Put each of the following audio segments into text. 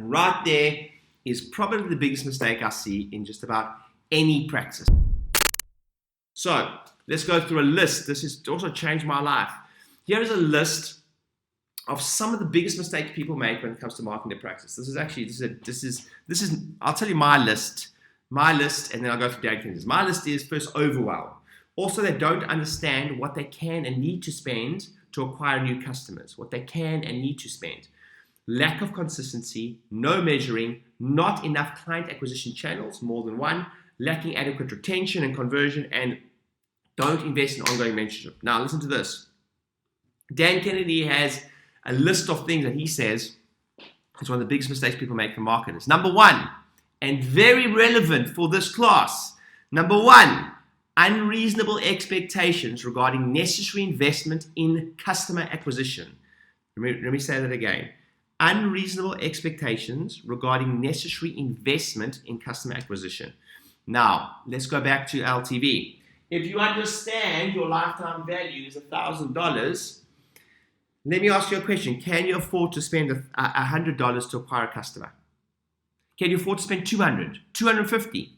And right there is probably the biggest mistake I see in just about any practice. So let's go through a list. This has also changed my life. Here is a list of some of the biggest mistakes people make when it comes to marketing their practice. I'll tell you my list, and then I'll go through Dan Kennedy's. My list is first overwhelm. Also, they don't understand what they can and need to spend to acquire new customers, what they can and need to spend. Lack of consistency, no measuring, not enough client acquisition channels, more than one, lacking adequate retention and conversion, and don't invest in ongoing mentorship. Now, listen to this. Dan Kennedy has a list of things that he says is one of the biggest mistakes people make for marketers. Number one, and very relevant for this class. Number one, unreasonable expectations regarding necessary investment in customer acquisition. Let me say that again. Unreasonable expectations regarding necessary investment in customer acquisition. Now, let's go back to LTV. If you understand your lifetime value is $1,000, let me ask you a question. Can you afford to spend $100 to acquire a customer? Can you afford to spend $200, $250,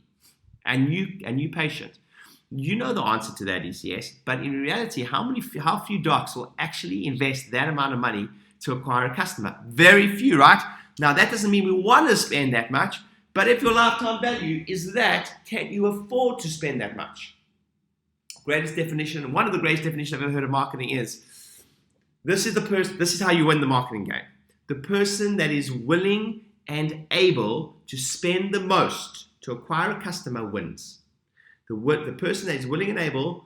a new patient? You know the answer to that is yes, but in reality, how few docs will actually invest that amount of money to acquire a customer? Very few, right? Now, that doesn't mean we want to spend that much, but if your lifetime value is that, can you afford to spend that much? Greatest definition, one of the greatest definitions I've ever heard of marketing is, this is how you win the marketing game. The person that is willing and able to spend the most to acquire a customer wins. The person that is willing and able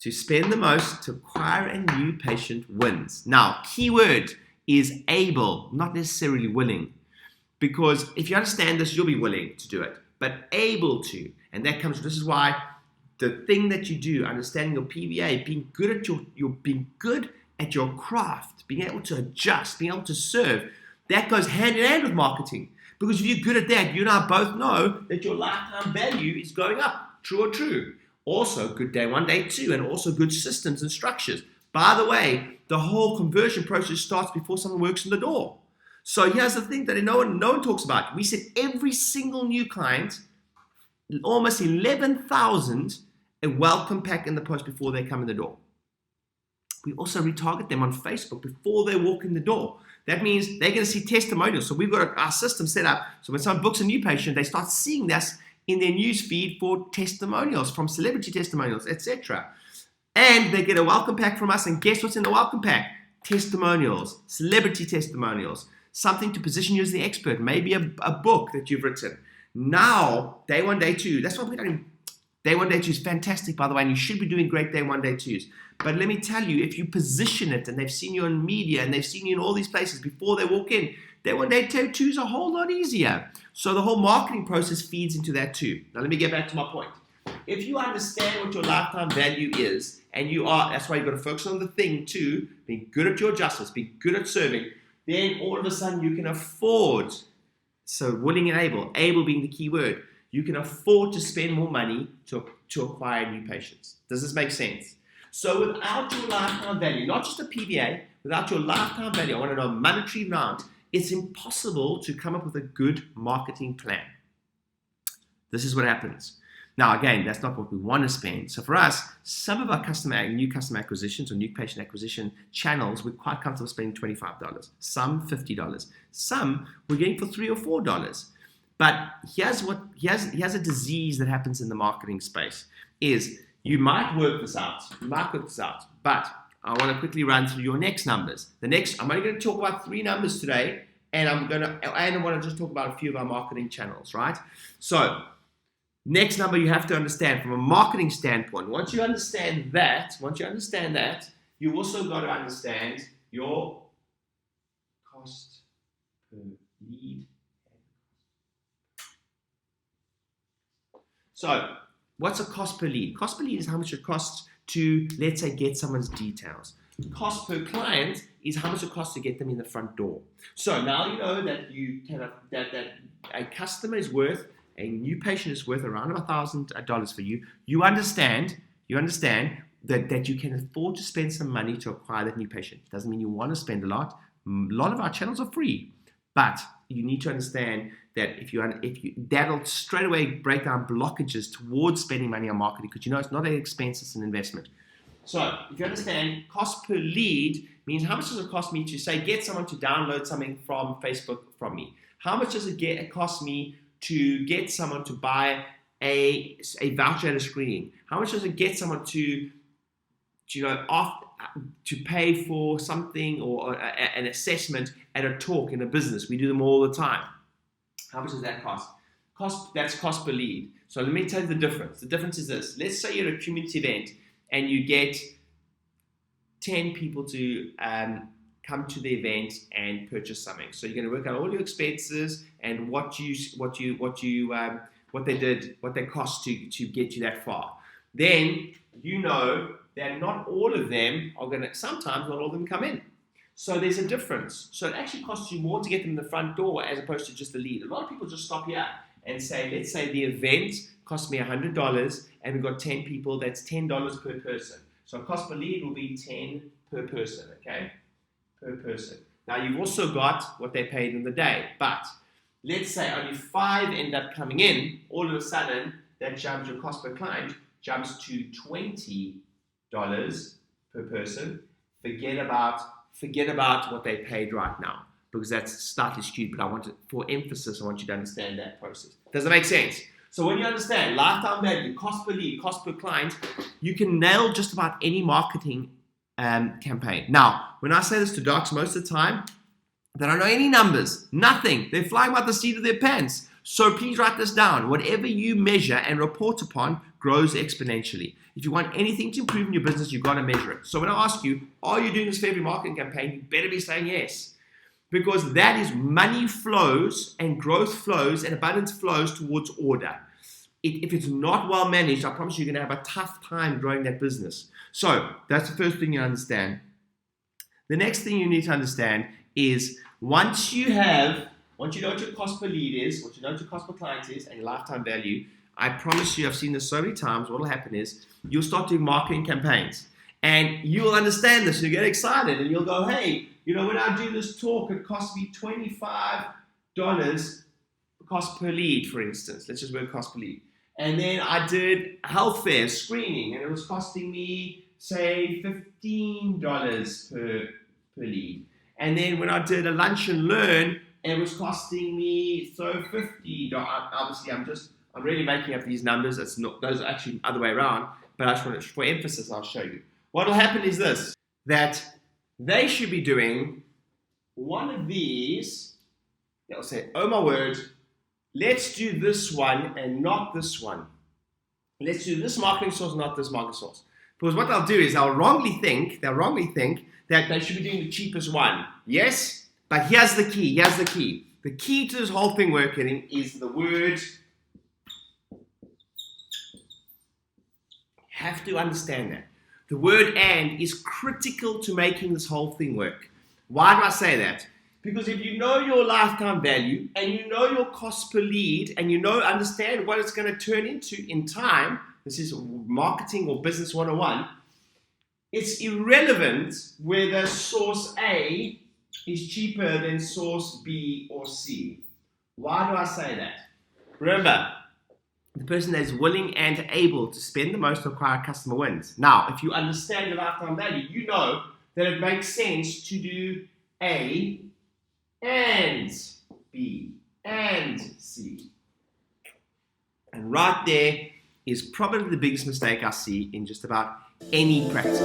to spend the most to acquire a new patient wins. Now, keyword is able, not necessarily willing. Because if you understand this, you'll be willing to do it, but able to. And this is why the thing that you do, understanding your PVA, being good at your craft, being able to adjust, being able to serve, that goes hand in hand with marketing. Because if you're good at that, you and I both know that your lifetime value is going up. True or true? Also, good day one, day two, and also good systems and structures. By the way, the whole conversion process starts before someone works in the door. So here's the thing that no one talks about. We said every single new client, almost 11,000, a welcome pack in the post before they come in the door. We also retarget them on Facebook before they walk in the door. That means they're going to see testimonials. So we've got our system set up. So when someone books a new patient, they start seeing this in their news feed for testimonials, from celebrity testimonials, etc. And they get a welcome pack from us. And guess what's in the welcome pack? Testimonials, celebrity testimonials, something to position you as the expert, maybe a book that you've written. Now, day one, day two, that's why we don't. Day one, day two is fantastic, by the way, and you should be doing great day one, day twos. But let me tell you, if you position it and they've seen you on media and they've seen you in all these places before they walk in, day one, day two is a whole lot easier. So the whole marketing process feeds into that too. Now let me get back to my point. If you understand what your lifetime value is, and that's why you've got to focus on the thing too, being good at your adjustments, being good at serving, then all of a sudden you can afford, so willing and able being the key word, you can afford to spend more money to acquire new patients. Does this make sense? So without your lifetime value, not just a PVA, without your lifetime value, I want to know a monetary amount, it's impossible to come up with a good marketing plan. This is what happens. Now, again, that's not what we want to spend. So for us, some of our new customer acquisitions or new patient acquisition channels, we're quite comfortable spending $25, some $50, some we're getting for $3 or $4. But here's a disease that happens in the marketing space is you might work this out, but I want to quickly run through your next numbers. I'm only going to talk about 3 numbers today, and I want to just talk about a few of our marketing channels, right? So, next number you have to understand from a marketing standpoint. Once you understand that, you also got to understand your cost per lead. So, what's a cost per lead? Cost per lead is how much it costs to, let's say, get someone's details. Cost per client is how much it costs to get them in the front door. So now you know that that a customer is worth, a new patient is worth around $1,000 for you. You understand that you can afford to spend some money to acquire that new patient. Doesn't mean you want to spend a lot. A lot of our channels are free, but you need to understand that if you that'll straight away break down blockages towards spending money on marketing, because it's not an expense, it's an investment. So if you understand, cost per lead means how much does it cost me to say get someone to download something from Facebook from me? How much does it cost me to get someone to buy a voucher at a screening? How much does it get someone to pay for something or an assessment at a talk in a business? We do them all the time. How much does that cost? That's cost per lead. So let me tell you the difference. The difference is this. Let's say you're at a community event and you get 10 people to come to the event and purchase something. So you're going to work out all your expenses and what they cost to get you that far. Then you know that not all of them are going to, sometimes not all of them come in. So there's a difference. So it actually costs you more to get them in the front door as opposed to just the lead. A lot of people just stop here and say, let's say the event cost me $100 and we've got 10 people, that's $10 per person. So cost per lead will be 10 per person, okay? Per person. Now you've also got what they paid in the day, but let's say only 5 end up coming in, all of a sudden that jumps your cost per client jumps to $20 per person. Forget about what they paid right now, because that's slightly skewed, but for emphasis, I want you to understand that process. Does that make sense? So when you understand lifetime value, cost per lead, cost per client, you can nail just about any marketing campaign. Now, when I say this to docs most of the time, they don't know any numbers, nothing. They're flying by the seat of their pants. So please write this down. Whatever you measure and report upon grows exponentially. If you want anything to improve in your business, you've got to measure it. So when I ask you, are you doing this for every marketing campaign? You better be saying yes. Because that is money flows and growth flows and abundance flows towards order. If it's not well managed, I promise you're going to have a tough time growing that business. So that's the first thing you understand. The next thing you need to understand is once you know what your cost per lead is, what you know what your cost per client is, and your lifetime value, I promise you, I've seen this so many times, what will happen is you'll start doing marketing campaigns and you will understand this, you'll get excited and you'll go, hey, when I do this talk, it costs me $25 cost per lead, for instance. Let's just work cost per lead. And then I did health fair screening and it was costing me, say, $15 per lead. And then when I did a lunch and learn, it was costing me $50. Obviously, I'm really making up these numbers. Those are actually the other way around. But I just want to, for emphasis, I'll show you. What will happen is this, that they should be doing one of these. They'll say, oh my word, let's do this one and not this one. Let's do this marketing source, not this marketing source. Because what they'll do is they'll wrongly think that they should be doing the cheapest one. Yes, but here's the key. The key to this whole thing working is the word. You have to understand that. The word and is critical to making this whole thing work. Why do I say that? Because if you know your lifetime value and you know your cost per lead and understand what it's going to turn into in time, this is marketing or business 101, it's irrelevant whether source A is cheaper than source B or C. Why do I say that? Remember, the person that is willing and able to spend the most to acquire a customer wins. Now, if you understand the lifetime value, you know that it makes sense to do A and B and C. And right there is probably the biggest mistake I see in just about any practice.